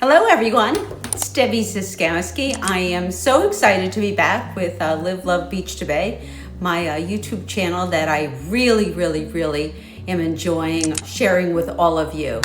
Hello everyone, it's Debbie Ziskowski. I am so excited to be back with Live, Love, Beach to Bay, my YouTube channel that I really am enjoying sharing with all of you.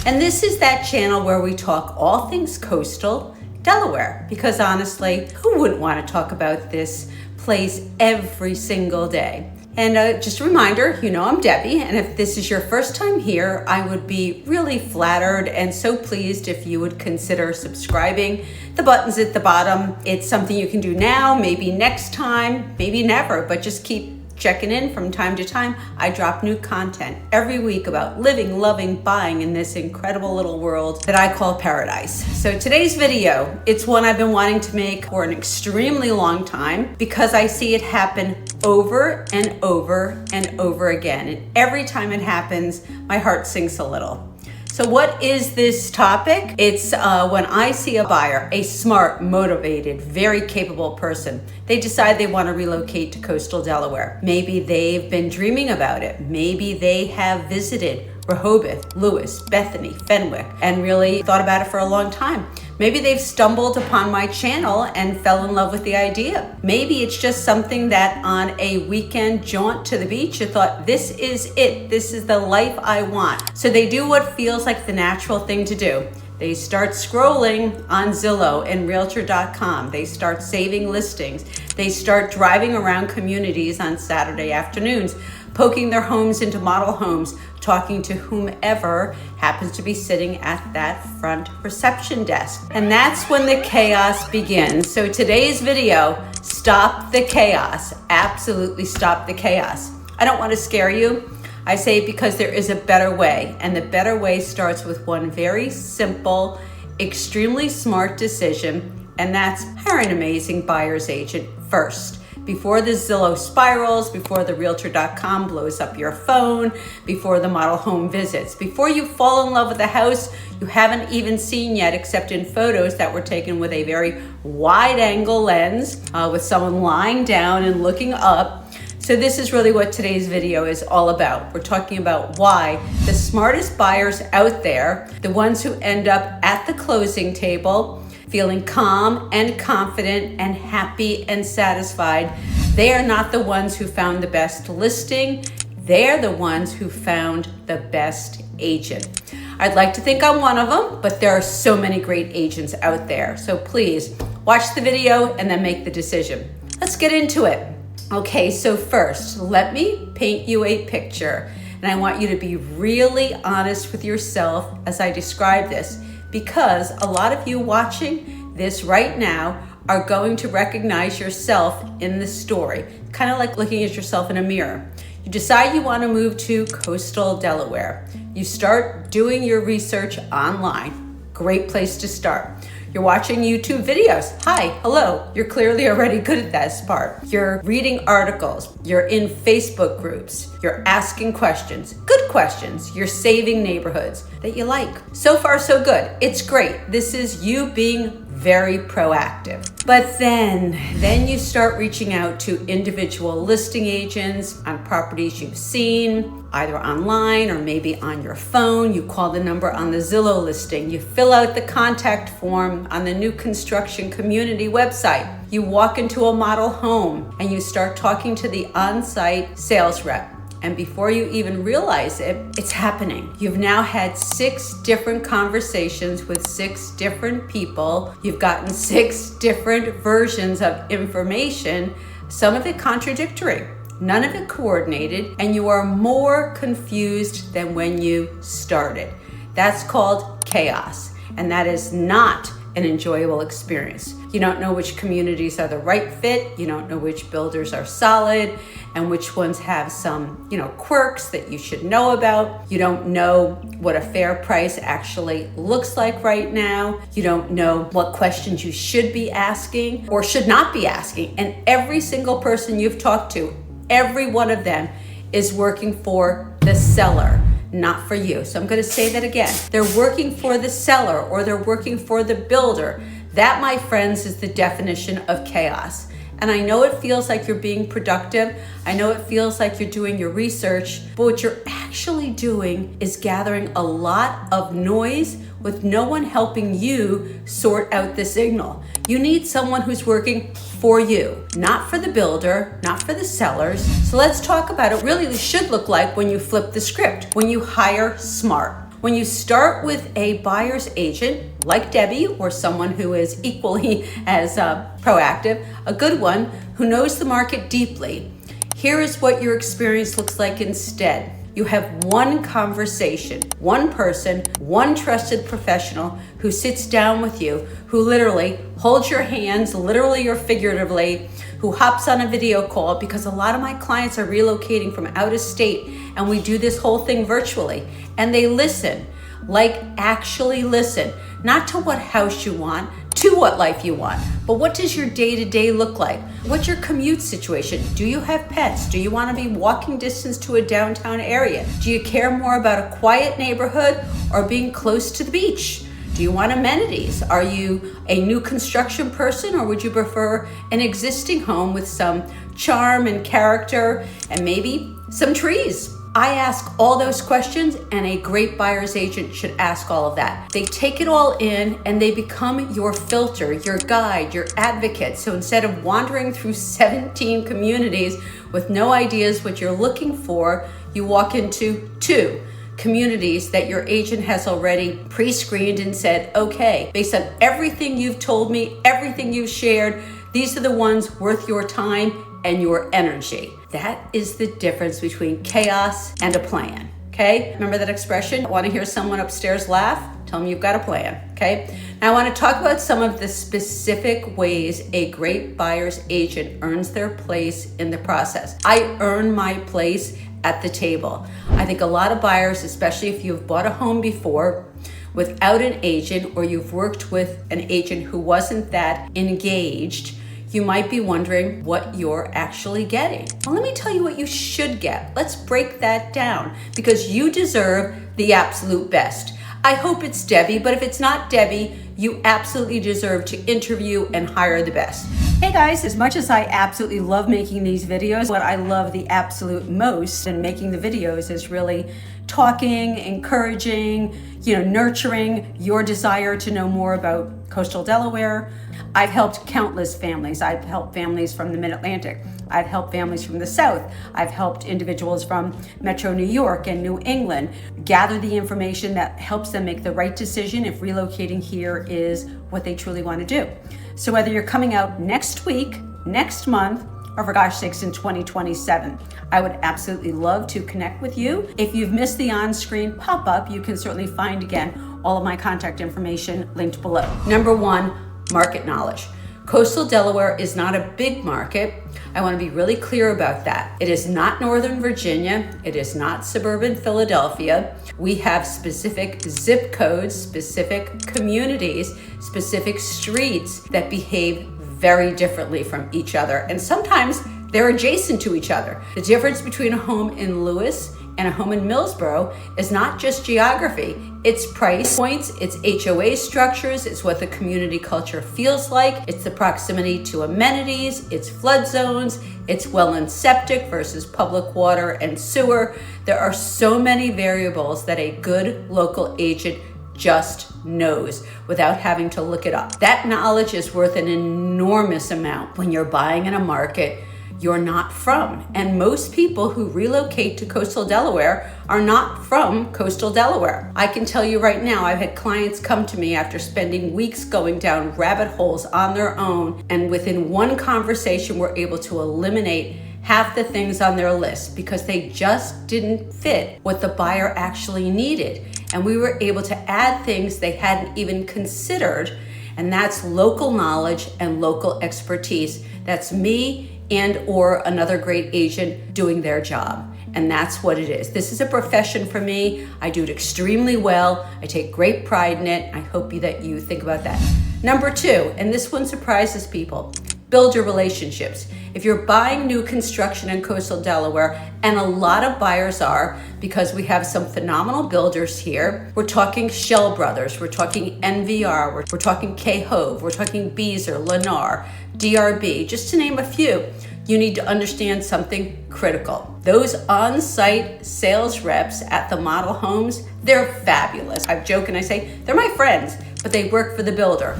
And this is that channel where we talk all things coastal Delaware, because honestly, who wouldn't want to talk about this place every single day? And just a reminder, you know I'm Debbie, and if this is your first time here, I would be really flattered and so pleased if you would consider subscribing. The button's at the bottom. It's something you can do now, maybe next time, maybe never, but just keep checking in from time to time. I drop new content every week about living, loving, buying in this incredible little world that I call paradise. So today's video, it's one I've been wanting to make for an extremely long time because I see it happen over and over and over again. And every time it happens, my heart sinks a little. So what is this topic? It's when I see a buyer, a smart, motivated, very capable person, they decide they want to relocate to coastal Delaware. Maybe they've been dreaming about it. Maybe they have visited Rehoboth, Lewes, Bethany, Fenwick, and really thought about it for a long time. Maybe they've stumbled upon my channel and fell in love with the idea. Maybe it's just something that on a weekend jaunt to the beach, you thought, this is it. This is the life I want. So they do what feels like the natural thing to do. They start scrolling on Zillow and realtor.com. They start saving listings. They start driving around communities on Saturday afternoons, poking their homes into model homes, talking to whomever happens to be sitting at that front reception desk. And that's when the chaos begins. So today's video, stop the chaos. Absolutely stop the chaos. I don't want to scare you. I say it because there is a better way, and the better way starts with one very simple, extremely smart decision, and that's hire an amazing buyer's agent first. Before the Zillow spirals, before the realtor.com blows up your phone, before the model home visits, before you fall in love with a house you haven't even seen yet except in photos that were taken with a very wide angle lens, with someone lying down and looking up. So this is really what today's video is all about. We're talking about why the smartest buyers out there, the ones who end up at the closing table, feeling calm and confident and happy and satisfied, they are not the ones who found the best listing. They're the ones who found the best agent. I'd like to think I'm one of them, but there are so many great agents out there. So please watch the video and then make the decision. Let's get into it. Okay, so first, let me paint you a picture. And I want you to be really honest with yourself as I describe this, because a lot of you watching this right now are going to recognize yourself in the story. Kind of like looking at yourself in a mirror. You decide you want to move to coastal Delaware. You start doing your research online. Great place to start. You're watching YouTube videos. Hi, hello. You're clearly already good at that part. You're reading articles. You're in Facebook groups. You're asking questions, good questions. You're saving neighborhoods that you like. So far, so good. It's great. This is you being very proactive. But then you start reaching out to individual listing agents on properties you've seen, either online or maybe on your phone. You call the number on the Zillow listing. You fill out the contact form on the new construction community website. You walk into a model home and you start talking to the on-site sales rep. And before you even realize it, it's happening. You've now had 6 different conversations with 6 different people. You've gotten 6 different versions of information, some of it contradictory, none of it coordinated, and you are more confused than when you started. That's called chaos, and that is not an enjoyable experience. You don't know which communities are the right fit. You don't know which builders are solid and which ones have some, quirks that you should know about. You don't know what a fair price actually looks like right now. You don't know what questions you should be asking or should not be asking. And every single person you've talked to, every one of them is working for the seller, not for you. So I'm going to say that again. They're working for the seller or they're working for the builder. That, my friends, is the definition of chaos. And I know it feels like you're being productive. I know it feels like you're doing your research, but what you're actually doing is gathering a lot of noise with no one helping you sort out the signal. You need someone who's working for you, not for the builder, not for the sellers. So let's talk about it really should look like when you flip the script, when you hire smart. When you start with a buyer's agent, like Debbie, or someone who is equally as proactive, a good one who knows the market deeply, here is what your experience looks like instead. You have one conversation, one person, one trusted professional who sits down with you, who literally holds your hands, literally or figuratively, who hops on a video call, because a lot of my clients are relocating from out of state and we do this whole thing virtually. And they listen, like actually listen, not to what house you want, to what life you want, but what does your day-to-day look like? What's your commute situation? Do you have pets? Do you want to be walking distance to a downtown area? Do you care more about a quiet neighborhood or being close to the beach? Do you want amenities? Are you a new construction person, or would you prefer an existing home with some charm and character and maybe some trees? I ask all those questions, and a great buyer's agent should ask all of that. They take it all in and they become your filter, your guide, your advocate. So instead of wandering through 17 communities with no ideas what you're looking for, you walk into 2 communities that your agent has already pre-screened and said, okay, based on everything you've told me, everything you've shared, these are the ones worth your time and your energy. That is the difference between chaos and a plan, okay? Remember that expression? Want to hear someone upstairs laugh? Tell them you've got a plan, okay? Now I want to talk about some of the specific ways a great buyer's agent earns their place in the process. I earn my place at the table. I think a lot of buyers, especially if you've bought a home before without an agent, or you've worked with an agent who wasn't that engaged, you might be wondering what you're actually getting. Well, let me tell you what you should get. Let's break that down, because you deserve the absolute best. I hope it's Debbie, but if it's not Debbie, you absolutely deserve to interview and hire the best. Hey guys, as much as I absolutely love making these videos, what I love the absolute most in making the videos is really talking, encouraging, nurturing your desire to know more about coastal Delaware. I've helped countless families. I've helped families from the Mid-Atlantic. I've helped families from the South. I've helped individuals from Metro New York and New England gather the information that helps them make the right decision if relocating here is what they truly want to do. So whether you're coming out next week, next month, or for gosh sakes in 2027, I would absolutely love to connect with you. If you've missed the on-screen pop-up, you can certainly find again all of my contact information linked below. Number 1, market knowledge. Coastal Delaware is not a big market. I want to be really clear about that. It is not Northern Virginia. It is not suburban Philadelphia. We have specific zip codes, specific communities, specific streets that behave very differently from each other. And sometimes they're adjacent to each other. The difference between a home in Lewes and a home in Millsboro is not just geography. It's price points, it's HOA structures, it's what the community culture feels like, it's the proximity to amenities, it's flood zones, it's well and septic versus public water and sewer. There are so many variables that a good local agent just knows without having to look it up. That knowledge is worth an enormous amount when you're buying in a market you're not from. And most people who relocate to coastal Delaware are not from coastal Delaware. I can tell you right now, I've had clients come to me after spending weeks going down rabbit holes on their own, and within one conversation were able to eliminate half the things on their list because they just didn't fit what the buyer actually needed. And we were able to add things they hadn't even considered, and that's local knowledge and local expertise. That's me and or another great agent doing their job. And that's what it is. This is a profession for me. I do it extremely well. I take great pride in it. I hope that you think about that. Number 2, and this one surprises people, Build your relationships. If you're buying new construction in coastal Delaware, and a lot of buyers are, because we have some phenomenal builders here. We're talking Shell Brothers, we're talking NVR, we're talking K-Hove, we're talking Beazer, Lennar, DRB, just to name a few. You need to understand something critical. Those on-site sales reps at the model homes, they're fabulous. I joke and I say, they're my friends, but they work for the builder.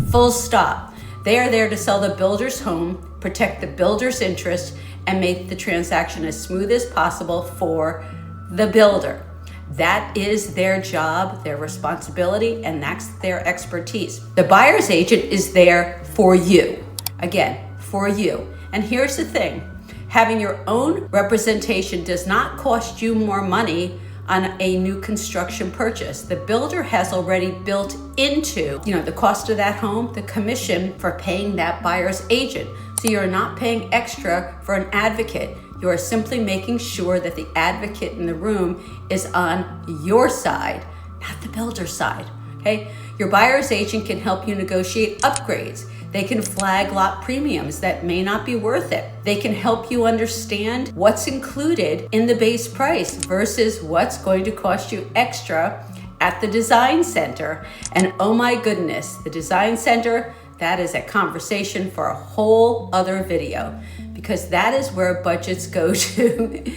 Full stop. They are there to sell the builder's home, protect the builder's interest, and make the transaction as smooth as possible for the builder. That is their job, their responsibility, and that's their expertise. The buyer's agent is there for you. Again, for you. And here's the thing, having your own representation does not cost you more money on a new construction purchase. The builder has already built into, the cost of that home, the commission for paying that buyer's agent. So you're not paying extra for an advocate. You are simply making sure that the advocate in the room is on your side, not the builder's side, okay? Your buyer's agent can help you negotiate upgrades. They can flag lot premiums that may not be worth it. They can help you understand what's included in the base price versus what's going to cost you extra at the design center. And oh my goodness, the design center, that is a conversation for a whole other video, because that is where budgets go to.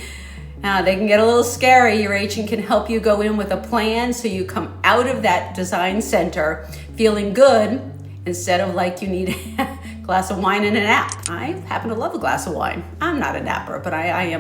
Now, they can get a little scary. Your agent can help you go in with a plan so you come out of that design center feeling good, instead of like you need a glass of wine and a nap. I happen to love a glass of wine. I'm not a napper, but I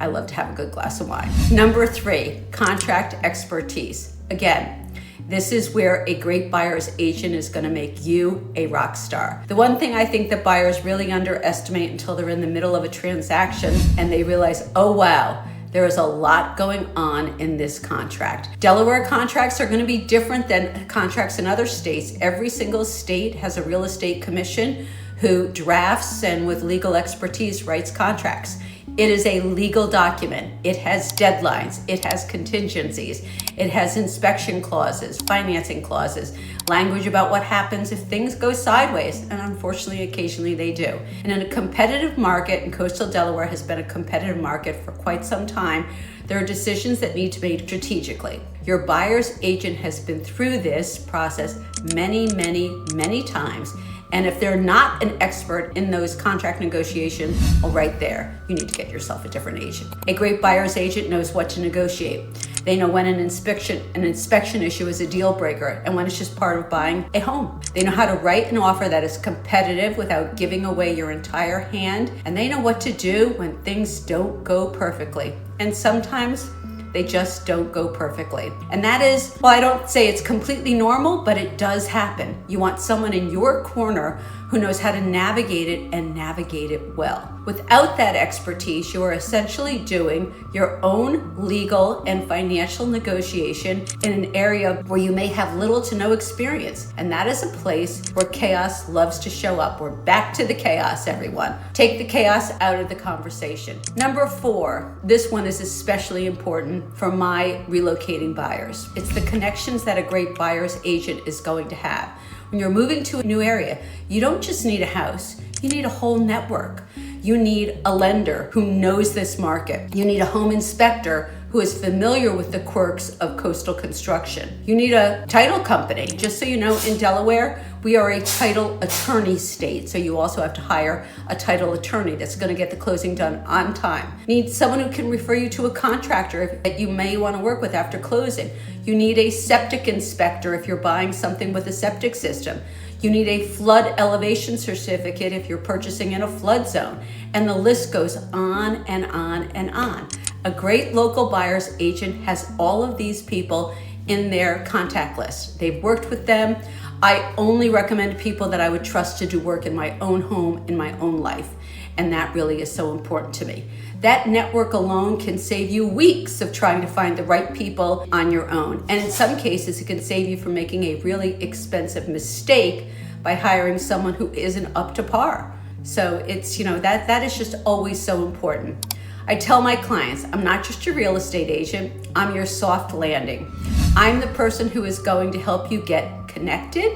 love to have a good glass of wine. Number 3, contract expertise. Again, this is where a great buyer's agent is gonna make you a rock star. The one thing I think that buyers really underestimate until they're in the middle of a transaction and they realize, oh wow, there is a lot going on in this contract. Delaware contracts are going to be different than contracts in other states. Every single state has a real estate commission who drafts and with legal expertise writes contracts. It is a legal document. It has deadlines. It has contingencies. It has inspection clauses, financing clauses, language about what happens if things go sideways, and unfortunately, occasionally they do. And in a competitive market, and coastal Delaware has been a competitive market for quite some time, there are decisions that need to be made strategically. Your buyer's agent has been through this process many, many, many times. And if they're not an expert in those contract negotiations, well, right there, you need to get yourself a different agent. A great buyer's agent knows what to negotiate. They know when an inspection issue is a deal breaker and when it's just part of buying a home. They know how to write an offer that is competitive without giving away your entire hand. And they know what to do when things don't go perfectly. And sometimes they just don't go perfectly. And that is, well, I don't say it's completely normal, but it does happen. You want someone in your corner who knows how to navigate it and navigate it well. Without that expertise, you are essentially doing your own legal and financial negotiation in an area where you may have little to no experience. And that is a place where chaos loves to show up. We're back to the chaos, everyone. Take the chaos out of the conversation. Number 4, this one is especially important for my relocating buyers. It's the connections that a great buyer's agent is going to have. When you're moving to a new area, you don't just need a house, you need a whole network. You need a lender who knows this market. You need a home inspector who is familiar with the quirks of coastal construction. You need a title company. Just so you know, in Delaware, we are a title attorney state. So you also have to hire a title attorney that's going to get the closing done on time. You need someone who can refer you to a contractor that you may want to work with after closing. You need a septic inspector if you're buying something with a septic system. You need a flood elevation certificate if you're purchasing in a flood zone. And the list goes on and on and on. A great local buyer's agent has all of these people in their contact list. They've worked with them. I only recommend people that I would trust to do work in my own home, in my own life. And that really is so important to me. That network alone can save you weeks of trying to find the right people on your own. And in some cases, it can save you from making a really expensive mistake by hiring someone who isn't up to par. So it's, that is just always so important. I tell my clients, I'm not just your real estate agent, I'm your soft landing. I'm the person who is going to help you get connected,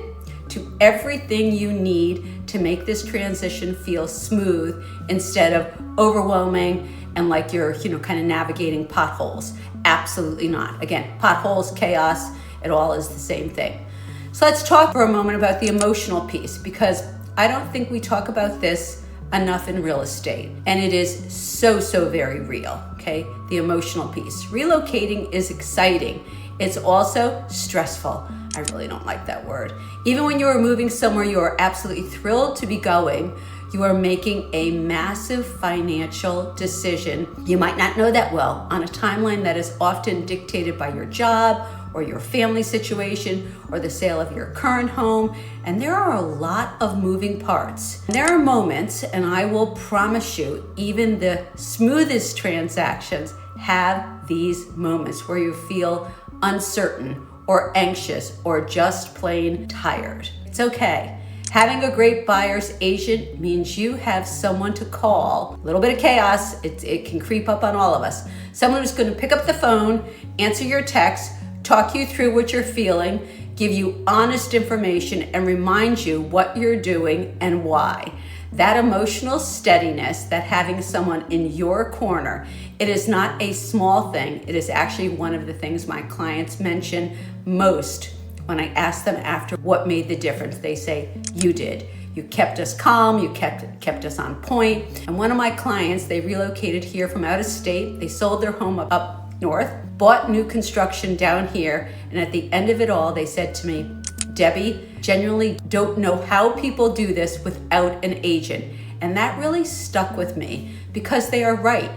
to everything you need to make this transition feel smooth instead of overwhelming and like you're, kind of navigating potholes. Absolutely not. Again, potholes, chaos, it all is the same thing. So let's talk for a moment about the emotional piece, because I don't think we talk about this enough in real estate, and it is so very real, okay? The emotional piece. Relocating is exciting. It's also stressful. I really don't like that word. Even when you are moving somewhere you are absolutely thrilled to be going, you are making a massive financial decision. You might not know that well on a timeline that is often dictated by your job or your family situation or the sale of your current home. And there are a lot of moving parts. There are moments, and I will promise you, even the smoothest transactions have these moments where you feel uncertain or anxious or just plain tired. It's okay. Having a great buyer's agent means you have someone to call. A little bit of chaos, it can creep up on all of us. Someone who's going to pick up the phone, answer your text, talk you through what you're feeling, give you honest information, and remind you what you're doing and why. That emotional steadiness, that having someone in your corner, it is not a small thing. It is actually one of the things my clients mention most when I ask them after what made the difference. They say, you did. You kept us calm, you kept us on point. And one of my clients, they relocated here from out of state. They sold their home up north, bought new construction down here, and at the end of it all, they said to me, Debbie, genuinely don't know how people do this without an agent. And that really stuck with me, because they are right.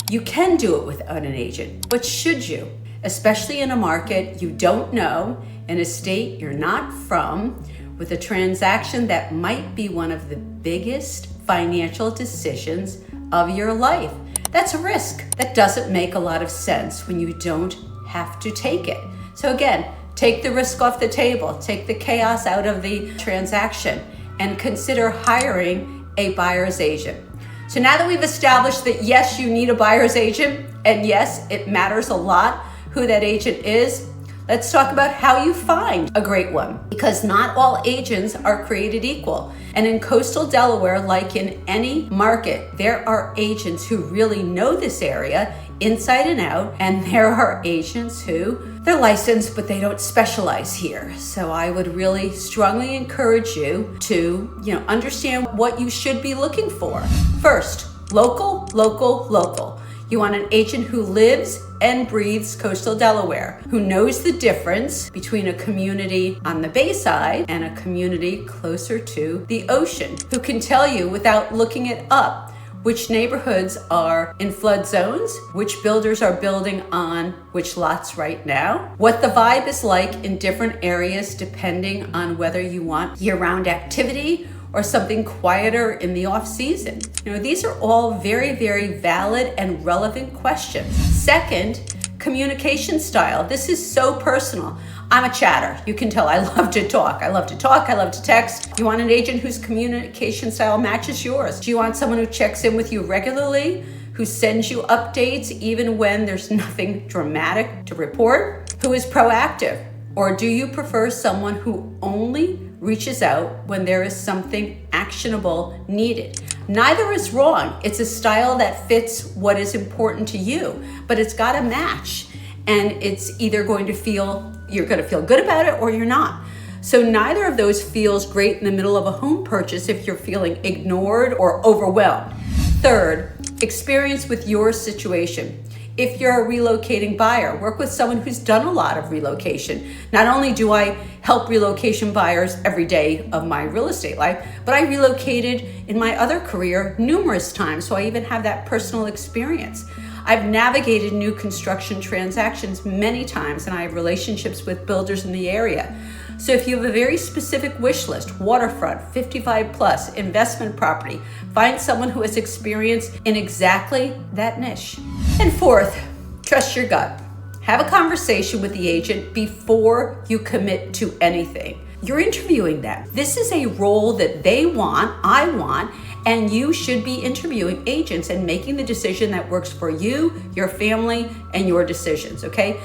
You can do it without an agent, but should you? Especially in a market you don't know, in a state you're not from, with a transaction that might be one of the biggest financial decisions of your life. That's a risk that doesn't make a lot of sense when you don't have to take it. So again, take the risk off the table, take the chaos out of the transaction, and consider hiring a buyer's agent. So now that we've established that yes, you need a buyer's agent, and yes, it matters a lot who that agent is, let's talk about how you find a great one, because not all agents are created equal. And in coastal Delaware, like in any market, there are agents who really know this area inside and out, and there are agents who, they're licensed, but they don't specialize here. So I would really strongly encourage you to, understand what you should be looking for. First, local. You want an agent who lives and breathes coastal Delaware, who knows the difference between a community on the bayside and a community closer to the ocean, who can tell you without looking it up which neighborhoods are in flood zones, which builders are building on which lots right now, what the vibe is like in different areas depending on whether you want year-round activity or something quieter in the off season. These are all very valid and relevant questions. Second, communication style. This is so personal. I'm a chatter. You can tell I love to talk. I love to text. You want an agent whose communication style matches yours? Do you want someone who checks in with you regularly, who sends you updates even when there's nothing dramatic to report, who is proactive? Or do you prefer someone who only reaches out when there is something actionable needed? Neither is wrong. It's a style that fits what is important to you, but it's got to match. And it's either you're going to feel good about it or you're not. So neither of those feels great in the middle of a home purchase if you're feeling ignored or overwhelmed. Third, experience with your situation. If you're a relocating buyer, work with someone who's done a lot of relocation. Not only do I help relocation buyers every day of my real estate life, but I relocated in my other career numerous times, so I even have that personal experience. I've navigated new construction transactions many times, and I have relationships with builders in the area. So if you have a very specific wish list, waterfront, 55 plus, investment property, find someone who has experience in exactly that niche. And fourth, trust your gut. Have a conversation with the agent before you commit to anything. You're interviewing them. This is a role that they want, I want, and you should be interviewing agents and making the decision that works for you, your family, and your decisions, okay?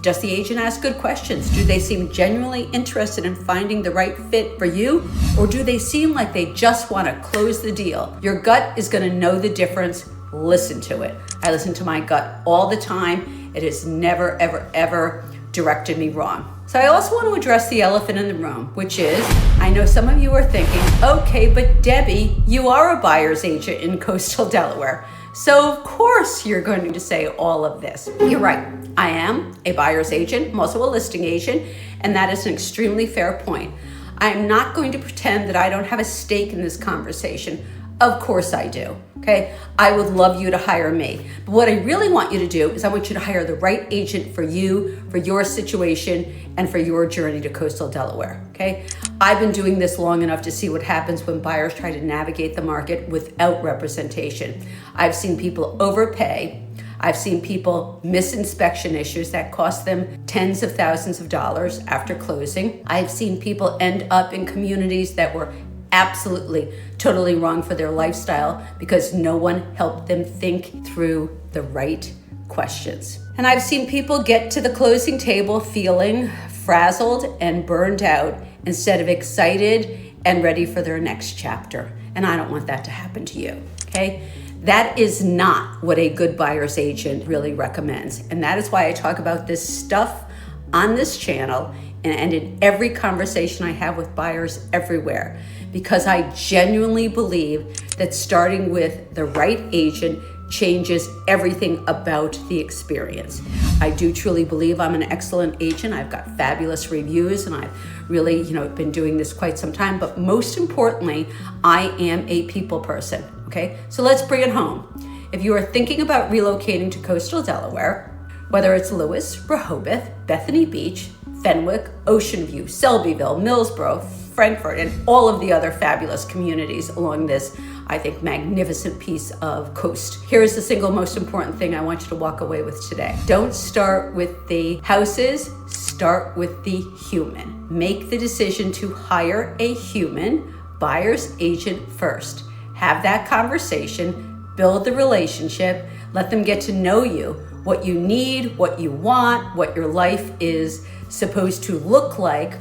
Does the agent ask good questions? Do they seem genuinely interested in finding the right fit for you? Or do they seem like they just want to close the deal? Your gut is going to know the difference. Listen to it. I listen to my gut all the time. It has never, ever, ever directed me wrong. So I also want to address the elephant in the room, which is, I know some of you are thinking, okay, but Debbie, you are a buyer's agent in Coastal Delaware. So of course you're going to say all of this. You're right. I am a buyer's agent. I'm also a listing agent, and that is an extremely fair point. I'm not going to pretend that I don't have a stake in this conversation. Of course I do, okay? I would love you to hire me. But what I really want you to do is I want you to hire the right agent for you, for your situation, and for your journey to Coastal Delaware, okay? I've been doing this long enough to see what happens when buyers try to navigate the market without representation. I've seen people overpay. I've seen people miss inspection issues that cost them tens of thousands of dollars after closing. I've seen people end up in communities that were absolutely, totally wrong for their lifestyle because no one helped them think through the right questions. And I've seen people get to the closing table feeling frazzled and burned out instead of excited and ready for their next chapter. And I don't want that to happen to you, okay? That is not what a good buyer's agent really recommends. And that is why I talk about this stuff on this channel and in every conversation I have with buyers everywhere, because I genuinely believe that starting with the right agent changes everything about the experience. I do truly believe I'm an excellent agent. I've got fabulous reviews and I've really, been doing this quite some time, but most importantly, I am a people person, okay? So let's bring it home. If you are thinking about relocating to Coastal Delaware, whether it's Lewes, Rehoboth, Bethany Beach, Fenwick, Ocean View, Selbyville, Millsboro, Frankfort, and all of the other fabulous communities along this, I think, magnificent piece of coast. Here's the single most important thing I want you to walk away with today. Don't start with the houses, start with the human. Make the decision to hire a human buyer's agent first. Have that conversation, build the relationship, let them get to know you, what you need, what you want, what your life is supposed to look like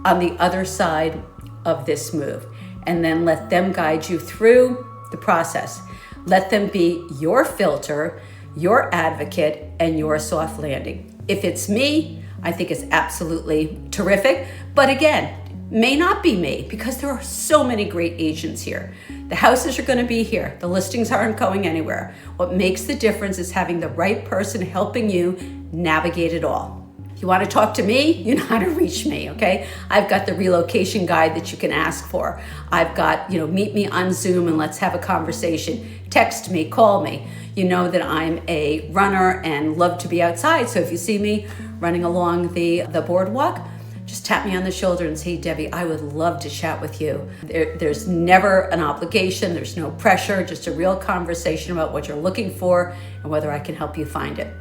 on the other side of this move. And then let them guide you through the process. Let them be your filter, your advocate, and your soft landing. If it's me, I think it's absolutely terrific. But again, may not be me because there are so many great agents here. The houses are going to be here. The listings aren't going anywhere. What makes the difference is having the right person helping you navigate it all. If you want to talk to me, you know how to reach me, okay? I've got the relocation guide that you can ask for. I've got, meet me on Zoom and let's have a conversation. Text me, call me. You know that I'm a runner and love to be outside. So if you see me running along the boardwalk, just tap me on the shoulder and say, Debbie, I would love to chat with you. There's never an obligation. There's no pressure, just a real conversation about what you're looking for and whether I can help you find it.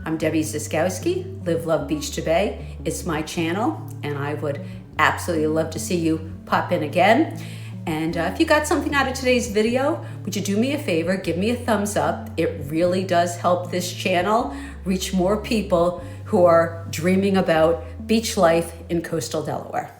I'm Debbie Ziskowski, Live, Love, Beach to Bay. It's my channel, and I would absolutely love to see you pop in again. And if you got something out of today's video, would you do me a favor, give me a thumbs up. It really does help this channel reach more people who are dreaming about beach life in Coastal Delaware.